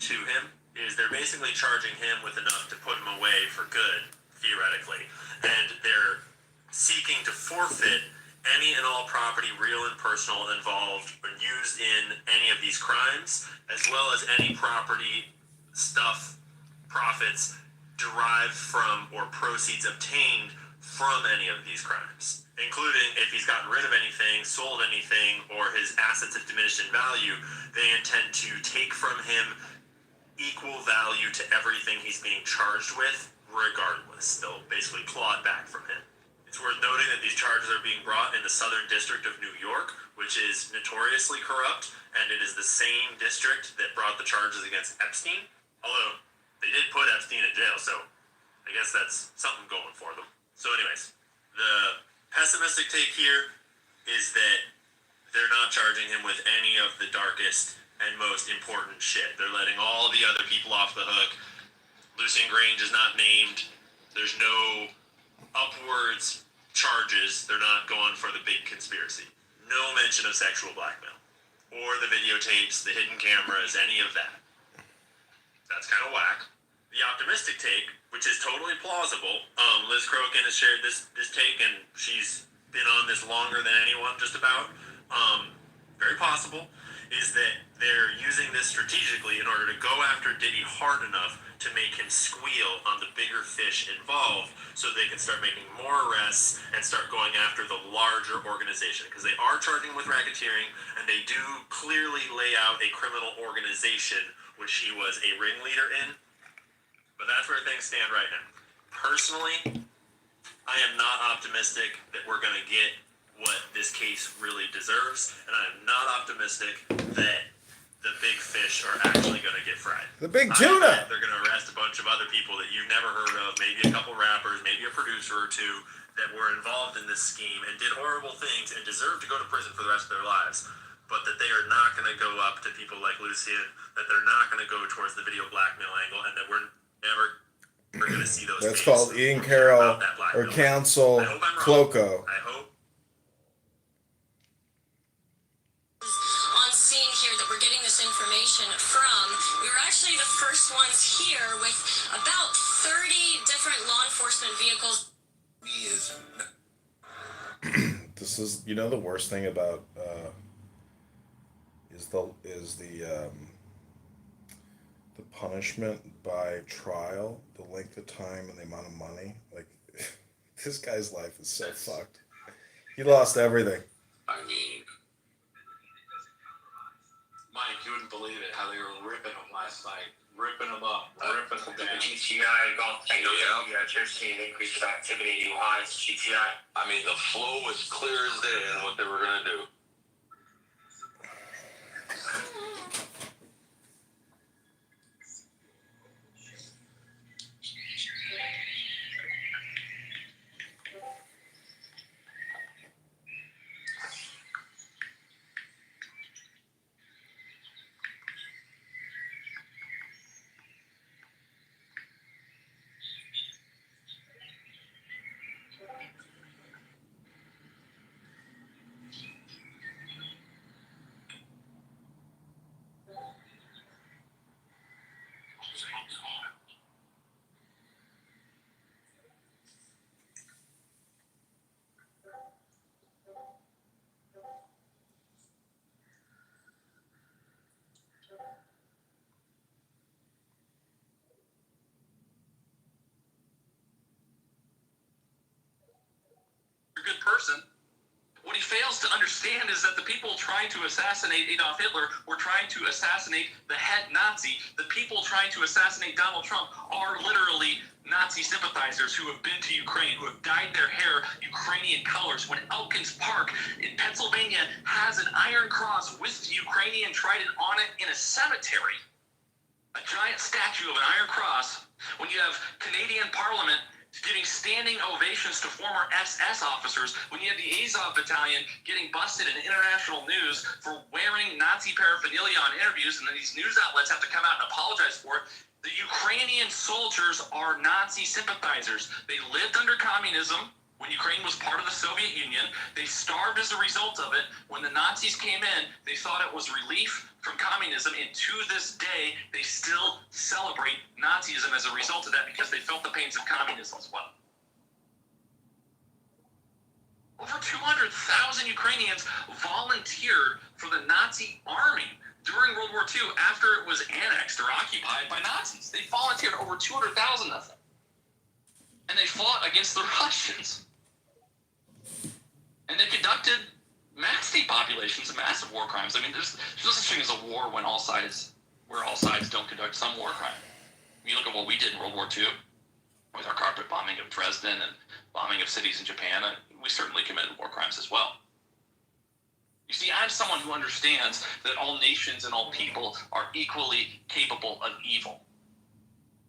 to him is they're basically charging him with enough to put him away for good, theoretically, and they're seeking to forfeit any and all property, real and personal, involved or used in any of these crimes, as well as any property, stuff, profits derived from or proceeds obtained from any of these crimes, including if he's gotten rid of anything, sold anything, or his assets have diminished in value. They intend to take from him equal value to everything he's being charged with, regardless. They'll basically claw it back from him. It's worth noting that these charges are being brought in the Southern District of New York, which is notoriously corrupt, and it is the same district that brought the charges against Epstein. Although, they did put Epstein in jail, so I guess that's something going for them. So anyways, the pessimistic take here is that they're not charging him with any of the darkest and most important shit. They're letting all the other people off the hook. Lucien Grange is not named. There's no upwards charges. They're not going for the big conspiracy. No mention of sexual blackmail or the videotapes, the hidden cameras, any of that. That's kind of whack. The optimistic take, which is totally plausible, Liz Crokin has shared this take, and she's been on this longer than anyone, just about. Very possible, is that they're using this strategically in order to go after Diddy hard enough to make him squeal on the bigger fish involved, so they can start making more arrests and start going after the larger organization, because they are charging with racketeering, and they do clearly lay out a criminal organization which he was a ringleader in. But that's where things stand right now. Personally, I am not optimistic that we're going to get what this case really deserves, and I'm not optimistic that the big fish are actually going to get fried. The big tuna! They're going to arrest a bunch of other people that you've never heard of, maybe a couple rappers, maybe a producer or two that were involved in this scheme and did horrible things and deserve to go to prison for the rest of their lives. But that they are not going to go up to people like Lucien, that they're not going to go towards the video blackmail angle, and that we're never going to see those. That's called Ian Carroll or Counsel Cloco. I hope. On scene here that we're getting this information from, we were actually the first ones here with about 30 different law enforcement vehicles. This is, you know, the worst thing about is the punishment by trial, the length of time and the amount of money. Like, this guy's life is so fucked. He lost everything. I mean, Mike, you wouldn't believe it how they were ripping him last night. Ripping him up, ripping him down. GTI Golf Tango, you're seeing increased activity, new highs, GTI. I mean, the flow was clear as day on what they were going to do. Good person. What he fails to understand is that the people trying to assassinate Adolf Hitler were trying to assassinate the head Nazi. The people trying to assassinate Donald Trump are literally Nazi sympathizers who have been to Ukraine, who have dyed their hair Ukrainian colors. When Elkins Park in Pennsylvania has an iron cross with the Ukrainian trident on it in a cemetery, a giant statue of an iron cross, when you have Canadian Parliament giving standing ovations to former SS officers, when you have the Azov Battalion getting busted in international news for wearing Nazi paraphernalia on interviews, and then these news outlets have to come out and apologize for it. The Ukrainian soldiers are Nazi sympathizers. They lived under communism. When Ukraine was part of the Soviet Union, they starved as a result of it. When the Nazis came in, they thought it was relief from communism, and to this day, they still celebrate Nazism as a result of that because they felt the pains of communism as well. Over 200,000 Ukrainians volunteered for the Nazi army during World War II after it was annexed or occupied by Nazis. They volunteered, over 200,000 of them. And they fought against the Russians. And they conducted mass depopulations and massive war crimes. I mean, there's no such thing as a war where all sides don't conduct some war crime. You look at what we did in World War II with our carpet bombing of Dresden and bombing of cities in Japan. We certainly committed war crimes as well. You see, I'm someone who understands that all nations and all people are equally capable of evil.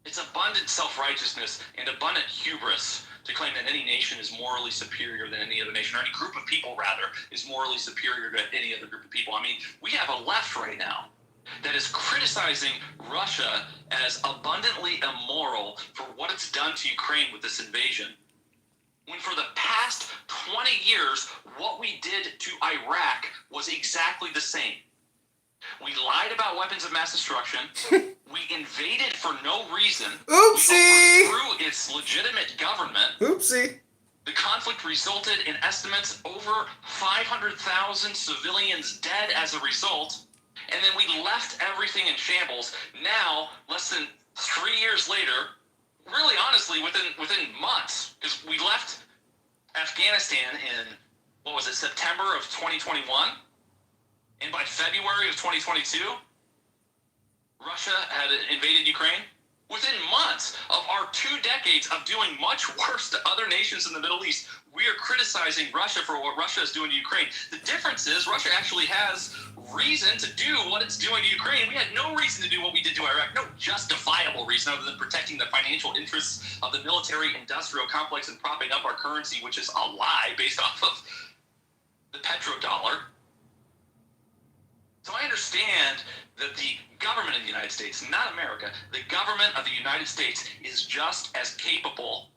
It's abundant self-righteousness and abundant hubris to claim that any nation is morally superior than any other nation, or any group of people, rather, is morally superior to any other group of people. I mean, we have a left right now that is criticizing Russia as abundantly immoral for what it's done to Ukraine with this invasion, when for the past 20 years, what we did to Iraq was exactly the same. We lied about weapons of mass destruction. We invaded for no reason. Oopsie! We overthrew its legitimate government. Oopsie! The conflict resulted in estimates over 500,000 civilians dead as a result. And then we left everything in shambles. Now, less than 3 years later, really honestly, within months, because we left Afghanistan in, September of 2021? And by February of 2022, Russia had invaded Ukraine. Within months of our 2 decades of doing much worse to other nations in the Middle East, we are criticizing Russia for what Russia is doing to Ukraine. The difference is Russia actually has reason to do what it's doing to Ukraine. We had no reason to do what we did to Iraq, no justifiable reason other than protecting the financial interests of the military-industrial complex and propping up our currency, which is a lie based off of the petrodollar. So I understand that the government of the United States, not America, the government of the United States is just as capable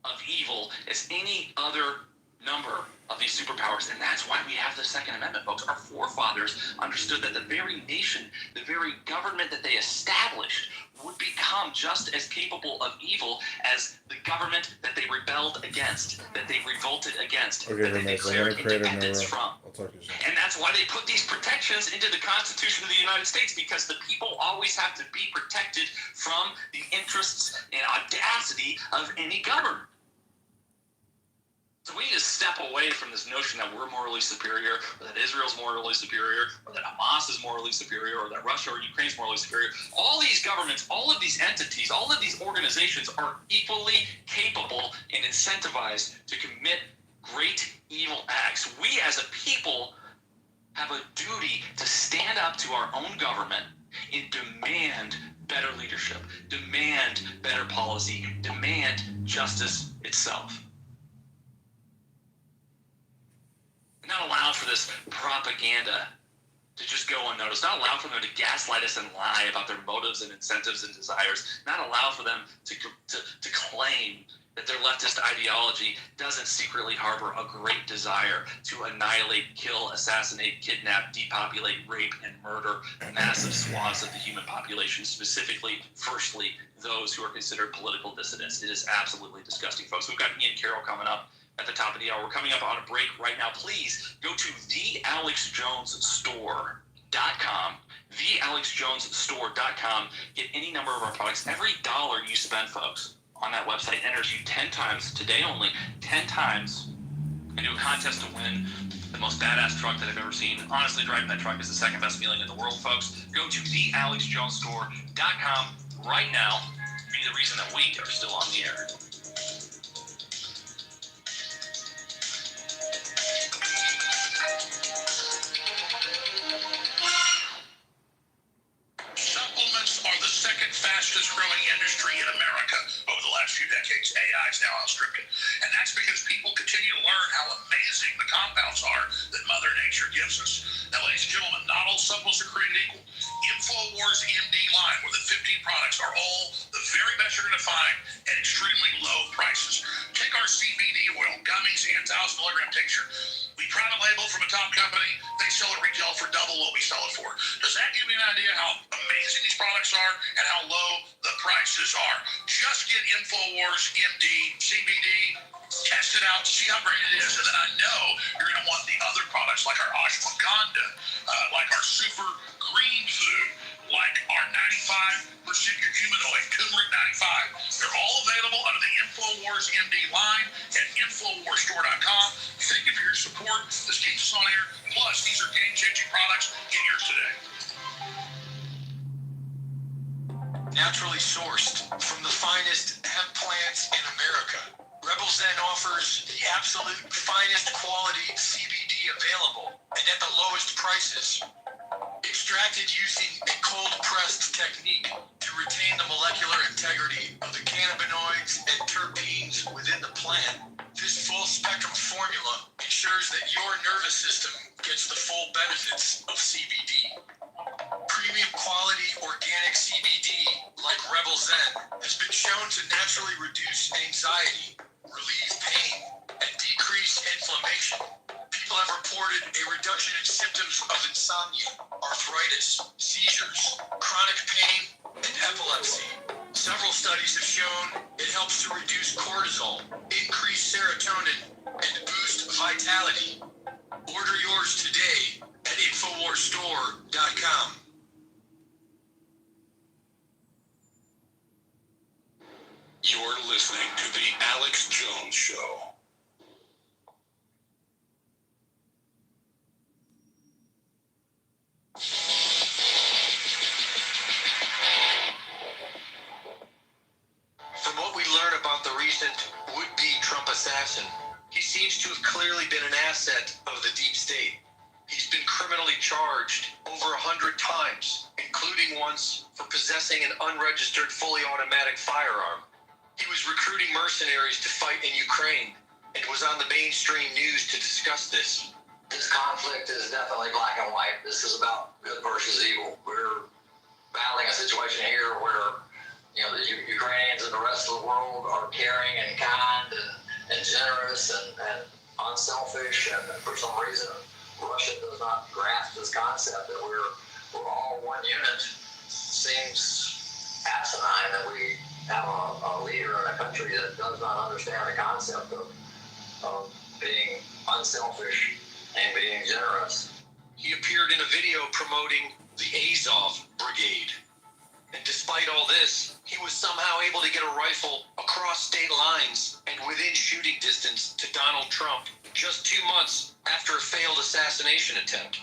of evil as any other number of these superpowers. And that's why we have the Second Amendment, folks. Our forefathers understood that the very nation, the very government that they established would become just as capable of evil as the government that they rebelled against, that they revolted against, Okay, that they Hermes, I'm declared gonna create a independence new. from. I'll talk to you soon. And that's why they put these protections into the Constitution of the United States, because the people always have to be protected from the interests and audacity of any government. So we need to step away from this notion that we're morally superior, or that Israel's morally superior, or that Hamas is morally superior, or that Russia or Ukraine is morally superior. All these governments, all of these entities, all of these organizations are equally capable and incentivized to commit great evil acts. We as a people have a duty to stand up to our own government and demand better leadership, demand better policy, demand justice itself. Not allow for this propaganda to just go unnoticed. Not allow for them to gaslight us and lie about their motives and incentives and desires. Not allow for them to claim that their leftist ideology doesn't secretly harbor a great desire to annihilate, kill, assassinate, kidnap, depopulate, rape, and murder massive swaths of the human population, specifically, firstly, those who are considered political dissidents. It is absolutely disgusting, folks. We've got Ian Carroll coming up at the top of the hour. We're coming up on a break right now. Please go to thealexjonesstore.com. thealexjonesstore.com. Get any number of our products. Every dollar you spend, folks, on that website enters you 10 times, today only, 10 times, into a contest to win the most badass truck that I've ever seen. Honestly, driving that truck is the second best feeling in the world, folks. Go to thealexjonesstore.com right now. Be the reason that we are still on the air. Supplements are the second fastest growing industry in America over the last few decades. AI is now outstripping. And that's because people continue to learn how amazing the compounds are that Mother Nature gives us. Now, ladies and gentlemen, not all supplements are created equal. InfoWars EMD line, where the 15 products are all the very best you're going to find at extremely low prices. Take our CBD oil, gummies, and 1,000 milligram tincture. We private label from a top company. They sell it retail for double what we sell it for. Does that give you an idea how amazing these products are and how low the prices are? Just get InfoWars MD CBD, test it out, see how great it is, and then I know you're going to want the other products like our ashwagandha, like our super green food, like our 95% curcuminoid, turmeric 95. They're all available under the InfoWars MD line at InfoWarsStore.com. Thank you for your support. This keeps us on air. Plus, these are game-changing products. Get yours today. Naturally sourced from the finest hemp plants in America, Rebel Zen offers the absolute finest quality CBD available and at the lowest prices. Extracted using a cold-pressed technique to retain the molecular integrity of the cannabinoids and terpenes within the plant. This full-spectrum formula ensures that your nervous system gets the full benefits of CBD. Premium quality organic CBD, like Rebel Zen, has been shown to naturally reduce anxiety, relieve pain, and decrease inflammation. People have reported a reduction in symptoms of insomnia, arthritis, seizures, chronic pain, and epilepsy. Several studies have shown it helps to reduce cortisol, increase serotonin, and boost vitality. Order yours today at InfoWarsStore.com. You're listening to The Alex Jones Show. From what we learn about the recent would-be Trump assassin, he seems to have clearly been an asset of the deep state. He's been criminally charged over 100 times, including once for possessing an unregistered fully automatic firearm. He was recruiting mercenaries to fight in Ukraine and was on the mainstream news to discuss this. This conflict is definitely black and white. This is about good versus evil. We're battling a situation here where, the Ukrainians and the rest of the world are caring and kind and generous and unselfish, and for some reason Russia does not grasp this concept that we're all one unit. Seems asinine that we have a leader in a country that does not understand the concept of being unselfish and being generous. He appeared in a video promoting the Azov Brigade. And despite all this, he was somehow able to get a rifle across state lines and within shooting distance to Donald Trump just 2 months after a failed assassination attempt.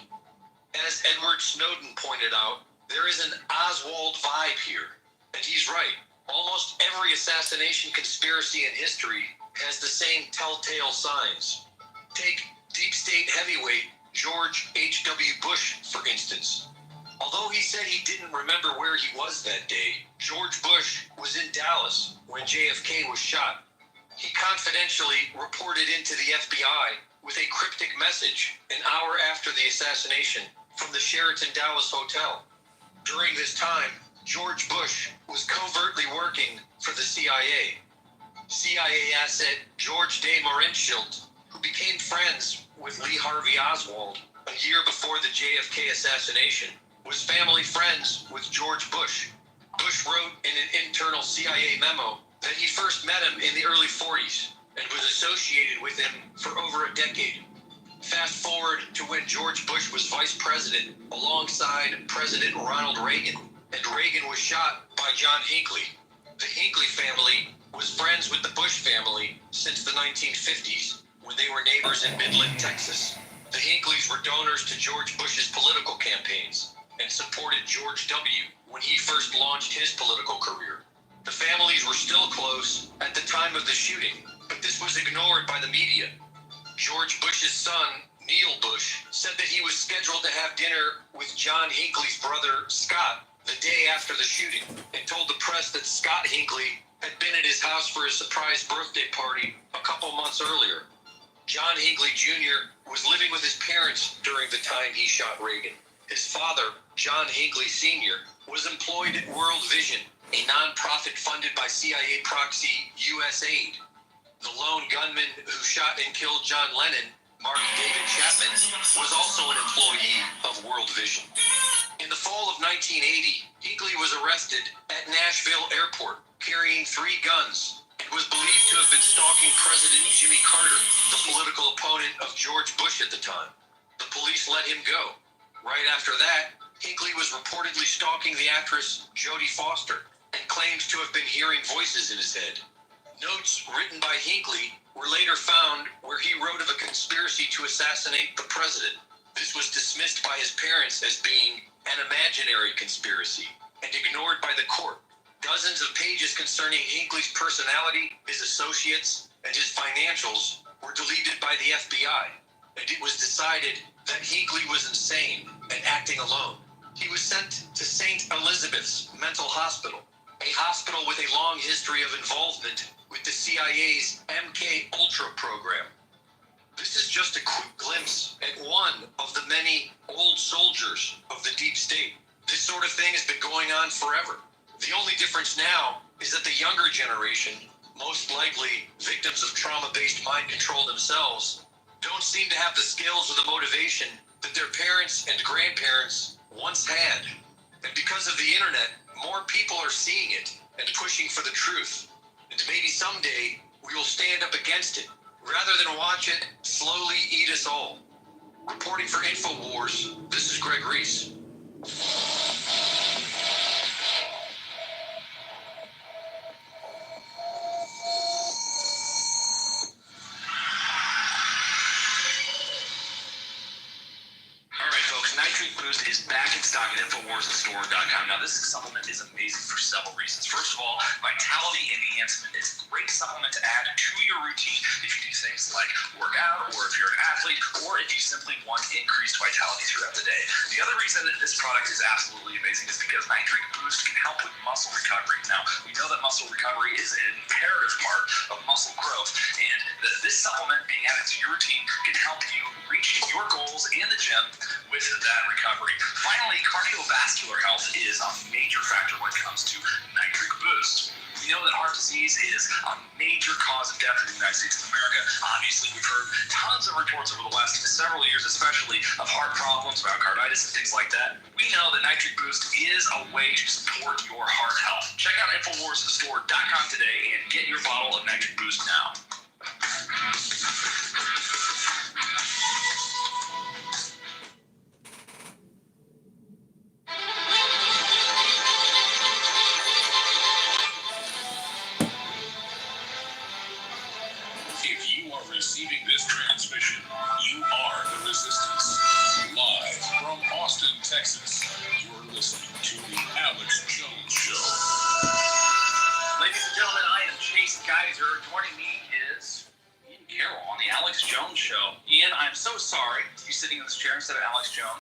As Edward Snowden pointed out, there is an Oswald vibe here. And he's right. Almost every assassination conspiracy in history has the same telltale signs. Take deep state heavyweight George H.W. Bush, for instance. Although he said he didn't remember where he was that day, George Bush was in Dallas when JFK was shot. He confidentially reported into the FBI with a cryptic message an hour after the assassination from the Sheraton Dallas Hotel. During this time, George Bush was covertly working for the CIA. CIA asset George D. Marinshield, who became friends with Lee Harvey Oswald a year before the JFK assassination, was family friends with George Bush. Bush wrote in an internal CIA memo that he first met him in the early 40s and was associated with him for over a decade. Fast forward to when George Bush was vice president alongside President Ronald Reagan, and Reagan was shot by John Hinckley. The Hinckley family was friends with the Bush family since the 1950s, when they were neighbors in Midland, Texas. The Hinckleys were donors to George Bush's political campaigns and supported George W. when he first launched his political career. The families were still close at the time of the shooting, but this was ignored by the media. George Bush's son, Neil Bush, said that he was scheduled to have dinner with John Hinckley's brother, Scott, the day after the shooting, and told the press that Scott Hinckley had been at his house for a surprise birthday party a couple months earlier. John Hinckley Jr. was living with his parents during the time he shot Reagan. His father, John Hinckley Sr., was employed at World Vision, a nonprofit funded by CIA proxy USAID. The lone gunman who shot and killed John Lennon, Mark David Chapman, was also an employee of World Vision. In the fall of 1980, Hinckley was arrested at Nashville Airport carrying 3 guns and was believed to have been stalking President Jimmy Carter, the political opponent of George Bush at the time. The police let him go. Right after that, Hinckley was reportedly stalking the actress Jodie Foster and claims to have been hearing voices in his head. Notes written by Hinckley were later found where he wrote of a conspiracy to assassinate the president. This was dismissed by his parents as being an imaginary conspiracy and ignored by the court. Dozens of pages concerning Hinckley's personality, his associates, and his financials were deleted by the FBI, and it was decided that Hinckley was insane and acting alone. He was sent to St. Elizabeth's Mental Hospital, a hospital with a long history of involvement with the CIA's MK Ultra program. This is just a quick glimpse at one of the many old soldiers of the deep state. This sort of thing has been going on forever. The only difference now is that the younger generation, most likely victims of trauma-based mind control themselves, don't seem to have the skills or the motivation that their parents and grandparents once had. And because of the internet, more people are seeing it and pushing for the truth. And maybe someday we will stand up against it, rather than watch it slowly eat us all. Reporting for InfoWars, this is Greg Reese. Nitrate Boost is back in stock at InfoWarsStore.com. Now, this supplement is amazing for several reasons. First of all, vitality enhancement is a great supplement to add to your routine if you do things like work out, or if you're an athlete, or if you simply want increased vitality throughout the day. The other reason that this product is absolutely amazing is because Nitrate Boost can help with muscle recovery. Now, we know that muscle recovery is an imperative part of muscle growth, and this supplement being added to your routine can help you reach your goals in the gym with that recovery. Finally, cardiovascular health is a major factor when it comes to Nitric Boost. We know that heart disease is a major cause of death in the United States of America. Obviously, we've heard tons of reports over the last several years, especially of heart problems, myocarditis, and things like that. We know that Nitric Boost is a way to support your heart health. Check out InfoWarsStore.com today and get your bottle of Nitric Boost now. If you are receiving this transmission, you are the Resistance. Live from Austin, Texas, you're listening to the Alex Jones Show. Ladies and gentlemen, I am Chase Geiser. Joining me is Ian Carroll on the Alex Jones Show. Ian, I'm so sorry to be sitting in this chair instead of Alex Jones.